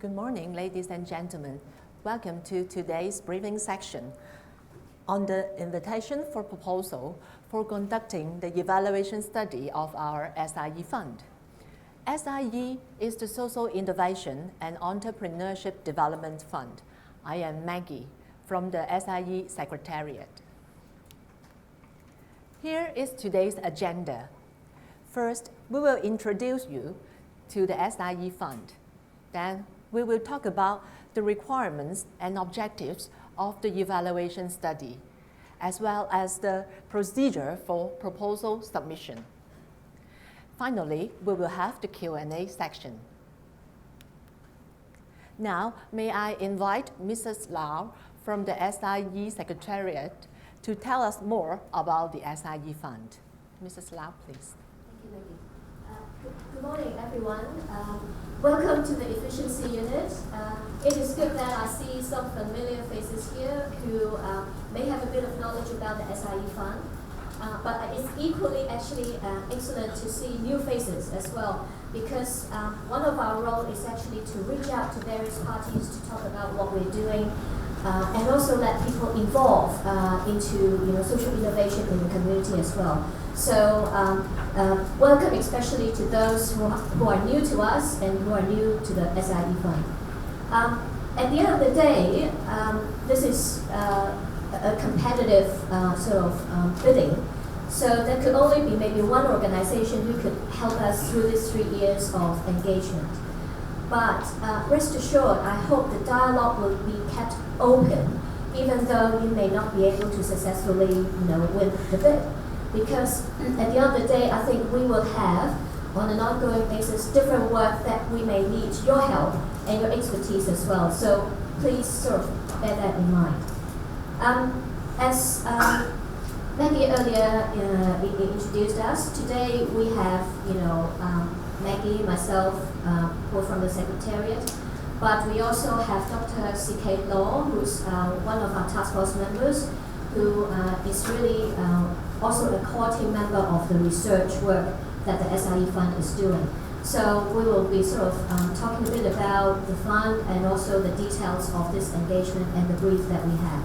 Good morning, ladies and gentlemen. Welcome to today's briefing section on the invitation for proposal for conducting the evaluation study of our SIE fund. SIE is the Social Innovation and Entrepreneurship Development Fund. I am Maggie from the SIE Secretariat. Here is today's agenda. First, we will introduce you to the SIE fund. Then, we will talk about the requirements and objectives of the evaluation study, as well as the procedure for proposal submission. Finally, we will have the Q&A section. Now, may I invite Mrs. Lau from the SIE Secretariat to tell us more about the SIE fund. Mrs. Lau, please. Thank you, Maggie. Good morning, everyone. Welcome to the efficiency unit. It is good that I see some familiar faces here who may have a bit of knowledge about the SIE fund. But it's equally actually excellent to see new faces as well, because one of our roles is actually to reach out to various parties to talk about what we're doing, and also let people involve into social innovation in the community as well. So welcome especially to those who are new to us and who are new to the SIE fund. At the end of the day, this is a competitive sort of bidding. So there could only be maybe one organization who could help us through these 3 years of engagement. But rest assured, I hope the dialogue will be kept open, even though you may not be able to successfully win the bid. Because at the end of the day, I think we will have, on an ongoing basis, different work that we may need your help and your expertise as well. So please sort of bear that in mind. As Maggie earlier introduced us, today we have Maggie, myself, who are from the Secretariat, but we also have Dr. C.K. Law, who's one of our task force members, who is really also a core team member of the research work that the SIE fund is doing. So we will be sort of talking a bit about the fund and also the details of this engagement and the brief that we have.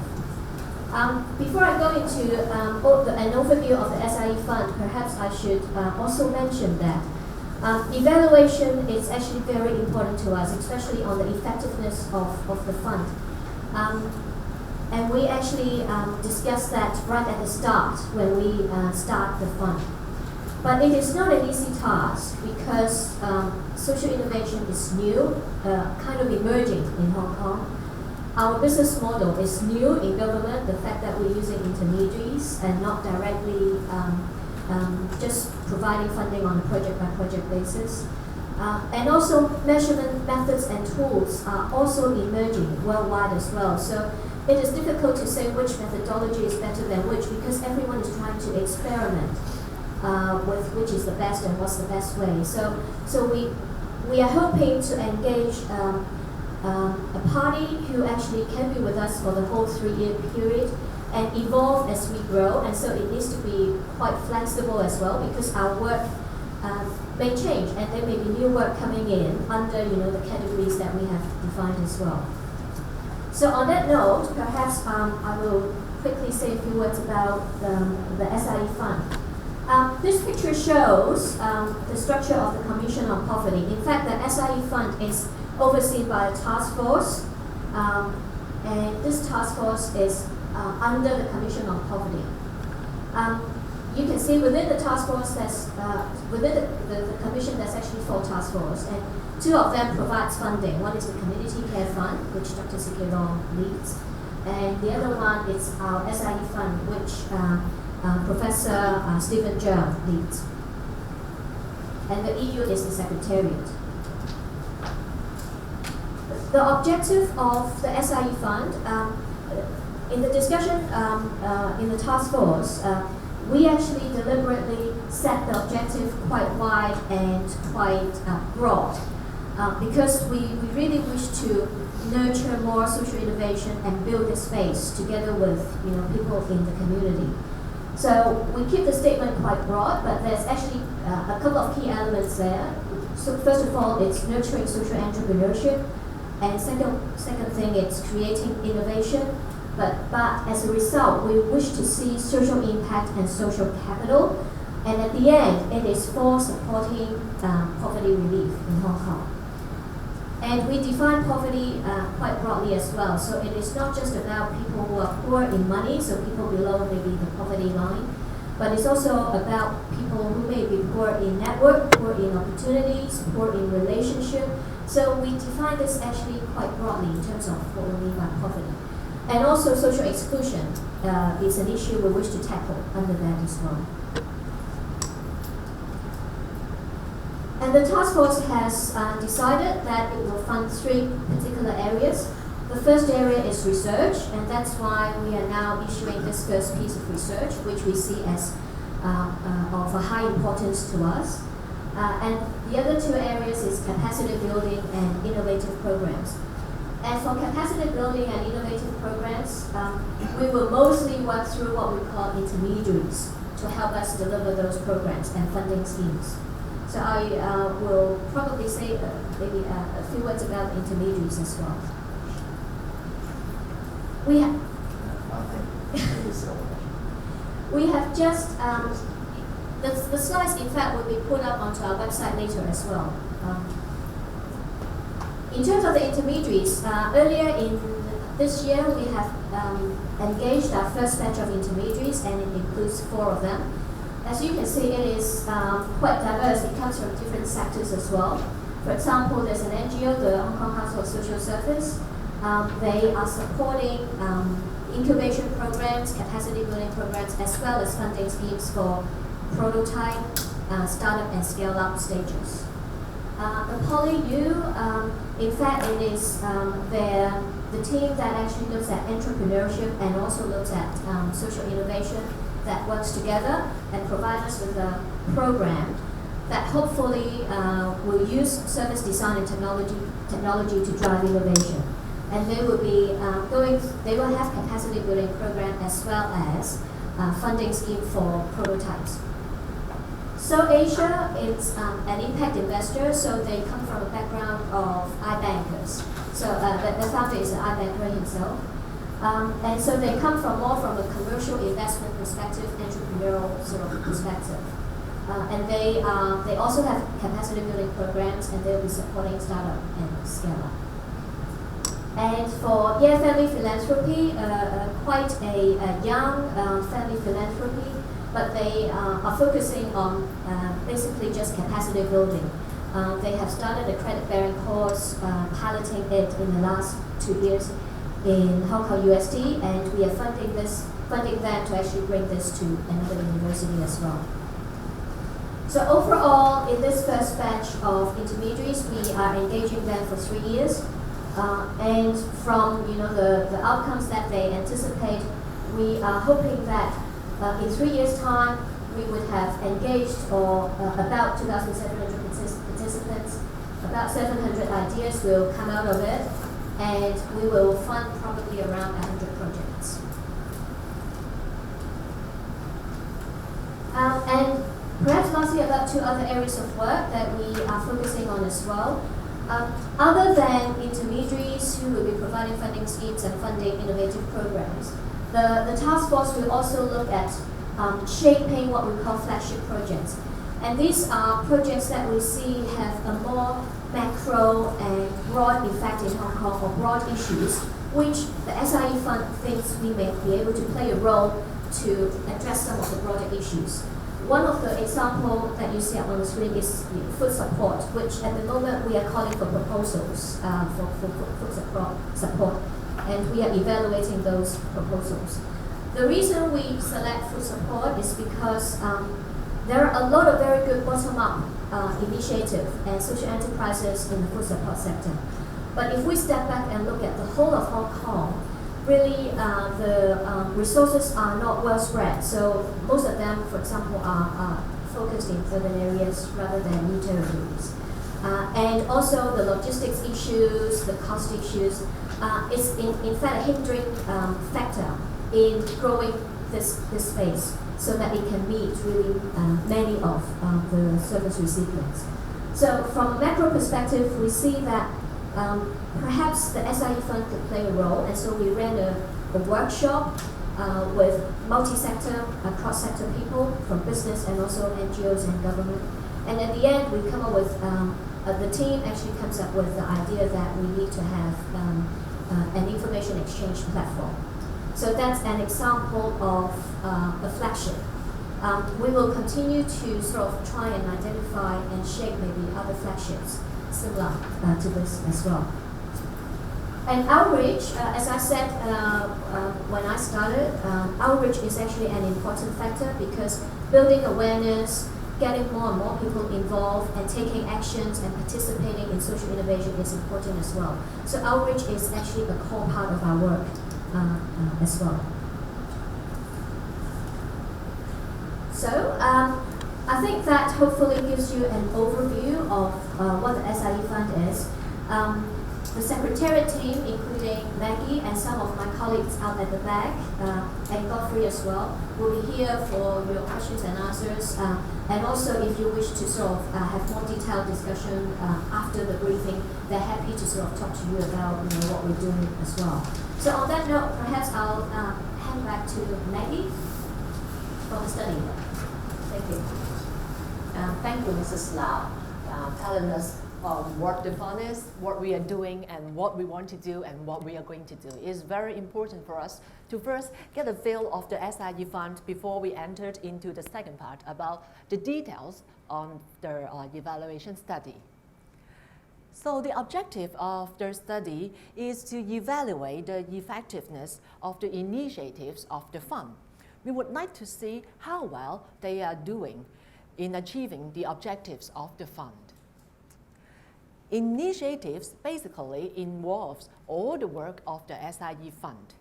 Before I go into an overview of the SIE fund, perhaps I should also mention that evaluation is actually very important to us, especially on the effectiveness of the fund. And we actually discussed that right at the start when we start the fund. But it is not an easy task because social innovation is new, kind of emerging in Hong Kong. Our business model is new in government, the fact that we're using intermediaries and not directly just providing funding on a project-by-project basis. And also measurement methods and tools are also emerging worldwide as well. So it is difficult to say which methodology is better than which, because everyone is trying to experiment with which is the best and what's the best way. So we are hoping to engage a party who actually can be with us for the whole 3-year period and evolve as we grow. And so it needs to be quite flexible as well, because our work may change and there may be new work coming in under the categories that we have defined as well. So on that note, perhaps I will quickly say a few words about the SIE fund. This picture shows the structure of the Commission on Poverty. In fact, the SIE fund is overseen by a task force, and this task force is under the Commission on Poverty. You can see within the task force, within the commission, there's actually 4 task force, and 2 of them provides funding. One is the Community Care Fund, which Dr. C.K. Long leads, and the other one is our SIE fund, which Professor Stephen Cheung leads. And the EU is the Secretariat. The objective of the SIE fund, in the discussion in the task force, we actually deliberately set the objective quite wide and quite broad, because we really wish to nurture more social innovation and build this space together with people in the community. So we keep the statement quite broad, but there's actually a couple of key elements there. So first of all, it's nurturing social entrepreneurship. And second thing, it's creating innovation. But as a result, we wish to see social impact and social capital. And at the end, it is for supporting poverty relief in Hong Kong. And we define poverty quite broadly as well. So it is not just about people who are poor in money, so people below maybe the poverty line, but it's also about people who may be poor in network, poor in opportunities, poor in relationship. So we define this actually quite broadly in terms of what we mean by poverty. And also social exclusion is an issue we wish to tackle under that as well. And the task force has decided that it will fund 3 particular areas. The first area is research, and that's why we are now issuing this first piece of research, which we see as of a high importance to us. And the other 2 areas is capacity building and innovative programs. And for capacity building and innovative programs, we will mostly work through what we call intermediaries to help us deliver those programs and funding schemes. So I will probably say maybe a few words about intermediaries as well. We have we have just the slides in fact will be put up onto our website later as well. In terms of the intermediaries, earlier in this year we have engaged our first batch of intermediaries, and it includes 4 of them. As you can see, it is quite diverse. It comes from different sectors as well. For example, there's an NGO, the Hong Kong Council of Social Service. They are supporting incubation programs, capacity building programs, as well as funding schemes for prototype, startup, and scale-up stages. The PolyU, in fact, it is the team that actually looks at entrepreneurship and also looks at social innovation that works together and provide us with a program that hopefully will use service design and technology to drive innovation. And they will be they will have capacity building program as well as funding scheme for prototypes. So Asia is an impact investor, so they come from a background of iBankers. So the founder is an iBanker himself. And so they come from more from a commercial investment perspective, entrepreneurial sort of perspective. And they also have capacity building programs, and they'll be supporting startup and scale up. And for Family Philanthropy, quite a young family philanthropy, but they are focusing on basically just capacity building. They have started a credit-bearing course, piloting it in the last 2 years in Hong Kong USD, and we are funding them to actually bring this to another university as well. So overall, in this first batch of intermediaries, we are engaging them for 3 years, and from the outcomes that they anticipate, we are hoping that in 3 years' time, we would have engaged about 2,700 participants, about 700 ideas will come out of it, and we will fund probably around 100 projects. And perhaps lastly, about 2 other areas of work that we are focusing on as well. Other than intermediaries who will be providing funding schemes and funding innovative programs, the task force will also look at shaping what we call flagship projects. And these are projects that we see have a more macro and broad effect in Hong Kong, or broad issues, which the SIE Fund thinks we may be able to play a role to address some of the broader issues. One of the examples that you see up on the screen is food support, which at the moment we are calling for proposals for food support, and we are evaluating those proposals. The reason we select food support is because there are a lot of very good bottom-up initiatives and social enterprises in the food support sector. But if we step back and look at the whole of Hong Kong, really the resources are not well spread. So most of them, for example, are focused in urban areas rather than new territories. And also the logistics issues, the cost issues, is in fact a hindering factor in growing this space, so that it can meet really many of the service recipients. So from a macro perspective, we see that perhaps the SIE Fund could play a role, and so we ran a workshop with multi-sector, cross-sector people from business and also NGOs and government. And at the end, we come up with, the team actually comes up with the idea that we need to have an information exchange platform. So that's an example of a flagship. We will continue to sort of try and identify and shape maybe other flagships similar to this as well. And outreach, as I said when I started, outreach is actually an important factor because building awareness, getting more and more people involved and taking actions and participating in social innovation is important as well. So outreach is actually a core part of our work as well. So I think that hopefully gives you an overview of what the SIE Fund is. The Secretariat team, including Maggie and some of my colleagues out at the back, and Godfrey as well, will be here for your questions and answers. And also, if you wish to sort of have more detailed discussion after the briefing, they're happy to sort of talk to you about what we're doing as well. So on that note, perhaps I'll hand back to Maggie for the study. Thank you. Thank you, Mrs. Lau, telling us what the fund is, what we are doing, and what we want to do, and what we are going to do. It is very important for us to first get a feel of the SIE Fund before we entered into the second part about the details on the evaluation study. So the objective of the study is to evaluate the effectiveness of the initiatives of the fund. We would like to see how well they are doing in achieving the objectives of the fund. Initiatives basically involves all the work of the SIE Fund,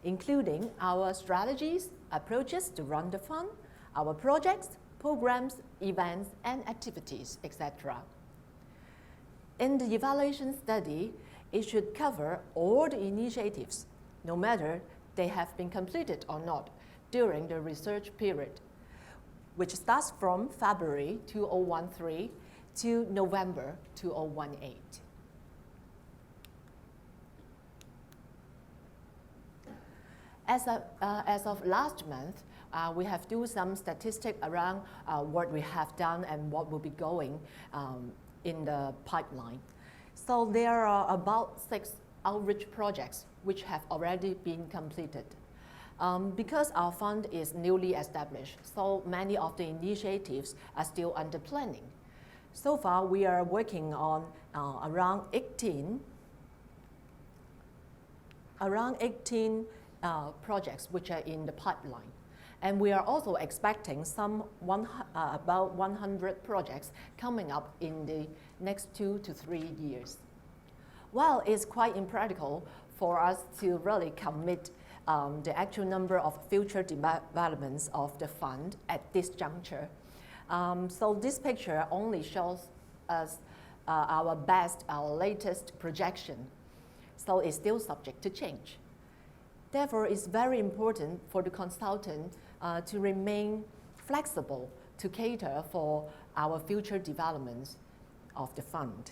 including our strategies, approaches to run the fund, our projects, programs, events, and activities, etc. In the evaluation study, it should cover all the initiatives, no matter they have been completed or not, during the research period, which starts from February 2013 to November 2018. As of last month, we have do some statistics around what we have done and what will be going in the pipeline. So there are about 6 outreach projects which have already been completed. Because our fund is newly established, so many of the initiatives are still under planning. So far, we are working on around 18 projects which are in the pipeline. And we are also expecting about 100 projects coming up in the next 2 to 3 years. Well, it's quite impractical for us to really commit the actual number of future developments of the fund at this juncture. So this picture only shows us our latest projection. So it's still subject to change. Therefore, it's very important for the consultant to remain flexible to cater for our future developments of the fund.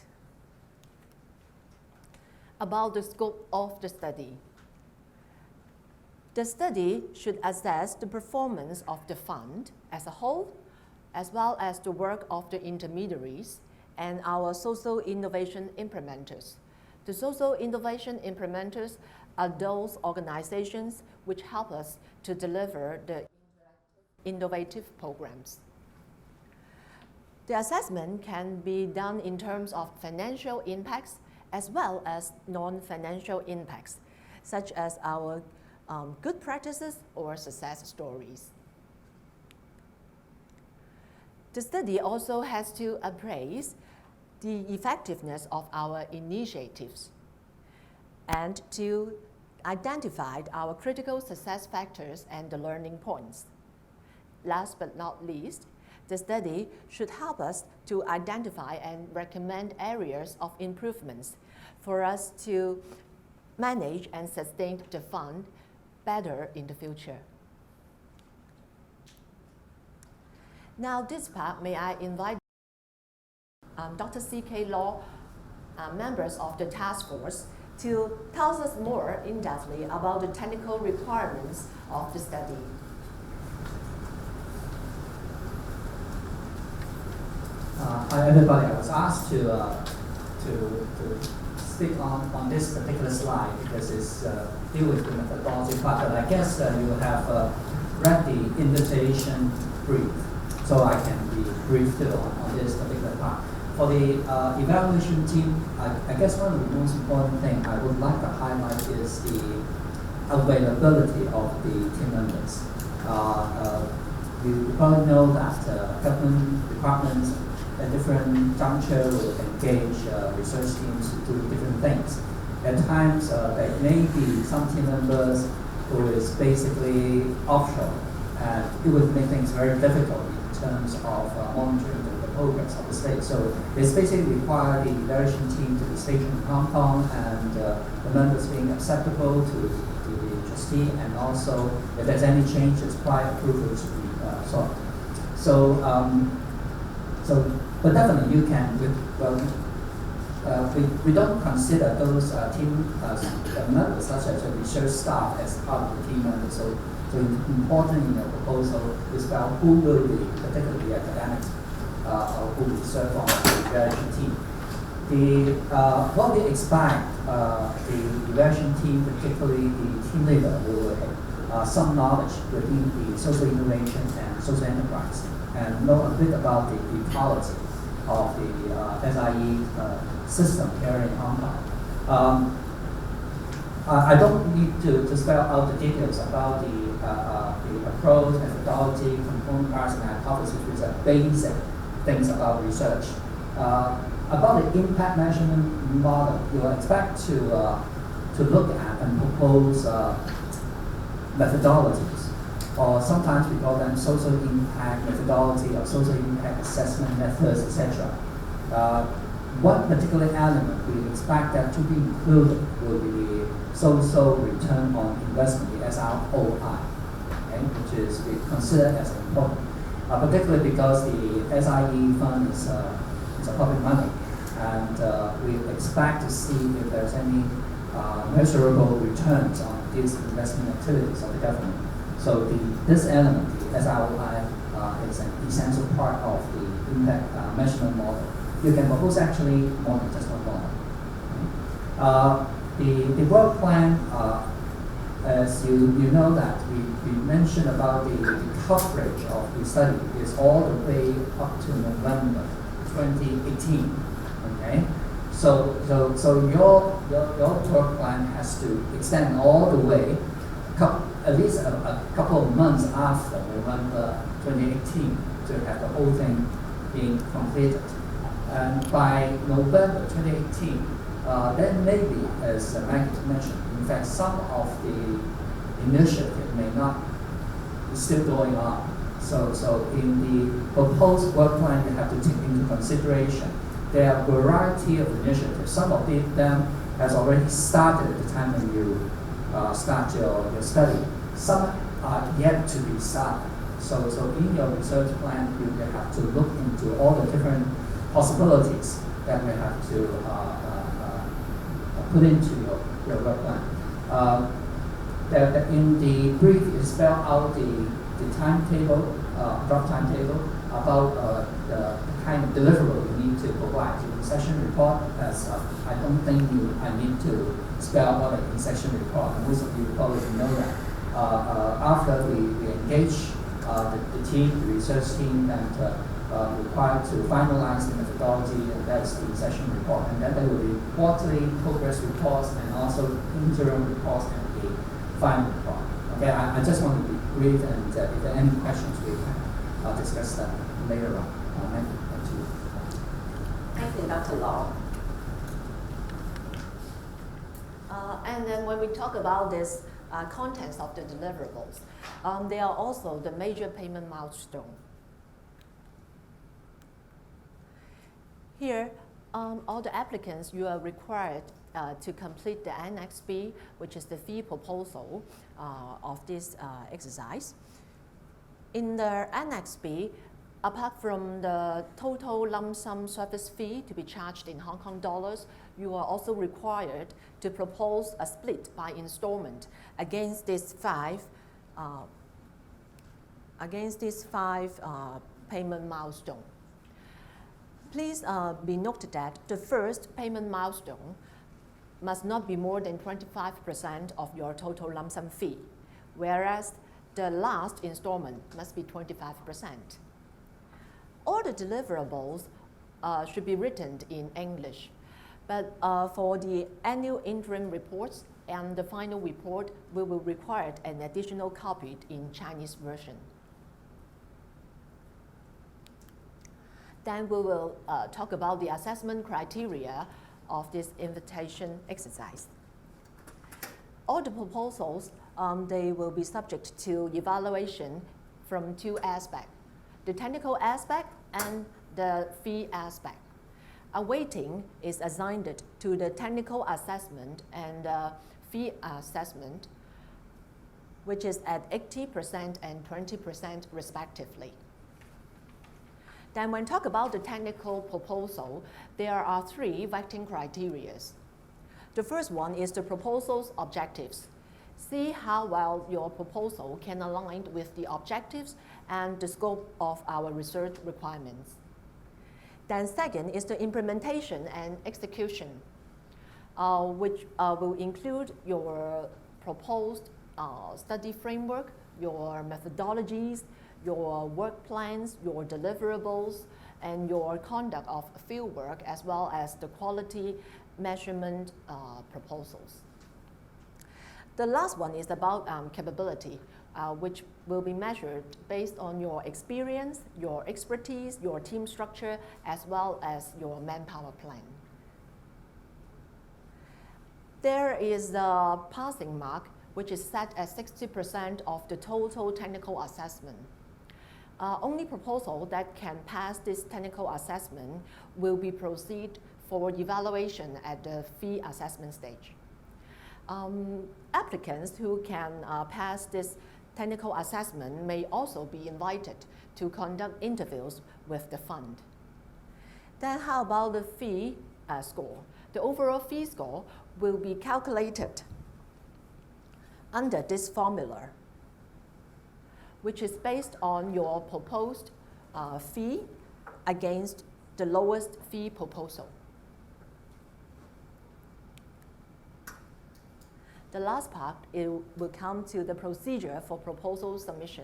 About the scope of the study. The study should assess the performance of the fund as a whole, as well as the work of the intermediaries and our social innovation implementers. The social innovation implementers are those organizations which help us to deliver the innovative programs. The assessment can be done in terms of financial impacts as well as non-financial impacts, such as our good practices or success stories. The study also has to appraise the effectiveness of our initiatives and to identify our critical success factors and the learning points. Last but not least, the study should help us to identify and recommend areas of improvements for us to manage and sustain the fund better in the future. Now this part, may I invite Dr. C.K. Law members of the task force to tell us more in-depthly about the technical requirements of the study. Hi everybody, I was asked to speak on this particular slide because it's deal with the methodology part, but I guess you have read the invitation brief, so I can be brief too on this particular part. For the evaluation team, I guess one of the most important things I would like to highlight is the availability of the team members. You probably know that government departments at different juncture will engage research teams to do different things. At times, there may be some team members who is basically offshore, and it would make things very difficult in terms of monitoring the progress of the state. So it's basically require the evaluation team to be stationed in Hong Kong, and the members being acceptable to the trustee, and also if there's any changes, prior approval to be sought. But definitely you can, we don't consider those team members, such as the research staff, as part of the team members. So important in the proposal is about who will be, particularly academics, who will serve on the evaluation team. What we expect, the evaluation team, particularly the team leader, will have some knowledge within the social innovation and social enterprise, and know a bit about the ecology of the SIE system here in Hong Kong. I don't need to spell out the details about the approach, methodology, component parts, and hypothesis, which are basic things about research. About the impact measurement model, you expect to look at and propose methodologies, or sometimes we call them social impact methodology or social impact assessment methods, etc. One particular element we expect that to be included will be the social return on investment, the SROI, okay, which is we consider as important, particularly because the SIE fund is a public money, and we expect to see if there's any measurable returns on these investment activities of the government. So this element, the SROI, is an essential part of the impact measurement model. You can propose actually more than just one model. The work plan, as you know that we mentioned about the coverage of the study is all the way up to November 2018. Okay, so your work plan has to extend all the way, at least a couple of months after November 2018 to have the whole thing being completed. And by November 2018, then maybe, as Maggie mentioned, in fact, some of the initiative may not be still going on. So in the proposed work plan, you have to take into consideration there are a variety of initiatives. Some of them has already started at the time when you start your study. Some are yet to be started. So in your research plan, you have to look into all the different possibilities that we have to put into your work plan. In the brief, you spell out the timetable, draft timetable about the kind of deliverable you need to provide to the session report. As I don't think I need to spell out what a session report. Most of you probably know that. After we engage the team, the research team, and required to finalize the methodology, and that's the session report. And then there will be quarterly progress reports and also interim reports and the final report. Okay, I just want to be brief, and if there are any questions, we can discuss that later on. Thank you. Thank you, Dr. Law. And then when we talk about this contents of the deliverables, they are also the major payment milestone. Here, all the applicants, you are required to complete the Annex B, which is the fee proposal of this exercise. In the Annex B, Apart from the total lump sum service fee to be charged in Hong Kong dollars, you are also required to propose a split by installment against these five payment milestones. Please be noted that the first payment milestone must not be more than 25% of your total lump sum fee, whereas the last installment must be 25%. All the deliverables should be written in English, but for the annual interim reports and the final report, we will require an additional copy in Chinese version. Then we will talk about the assessment criteria of this invitation exercise. All the proposals, they will be subject to evaluation from two aspects, the technical aspect and the fee aspect. A weighting is assigned to the technical assessment and fee assessment, which is at 80% and 20% respectively. Then when talk about the technical proposal, there are three weighting criteria. The first one is the proposal's objectives. See how well your proposal can align with the objectives and the scope of our research requirements. Then second is the implementation and execution, which will include your proposed study framework, your methodologies, your work plans, your deliverables, and your conduct of fieldwork, as well as the quality measurement proposals. The last one is about capability, which will be measured based on your experience, your expertise, your team structure, as well as your manpower plan. There is a passing mark, which is set at 60% of the total technical assessment. Only proposal that can pass this technical assessment will be proceed for evaluation at the fee assessment stage. Applicants who can pass this technical assessment may also be invited to conduct interviews with the fund. Then how about the fee score? The overall fee score will be calculated under this formula, which is based on your proposed fee against the lowest fee proposal. The last part, it will come to the procedure for proposal submission.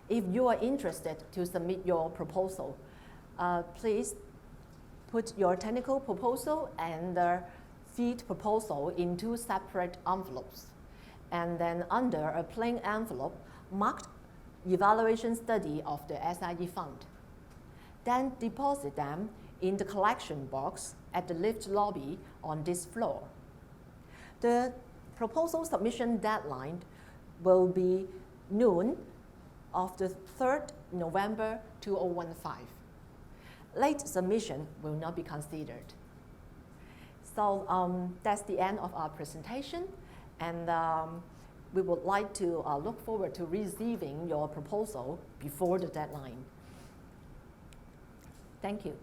If you are interested to submit your proposal, please put your technical proposal and the fee proposal in two separate envelopes. And then under a plain envelope, marked evaluation study of the SIE fund. Then deposit them in the collection box at the lift lobby on this floor. The proposal submission deadline will be noon of the 3rd November 2015. Late submission will not be considered. So that's the end of our presentation, and we would like to look forward to receiving your proposal before the deadline. Thank you.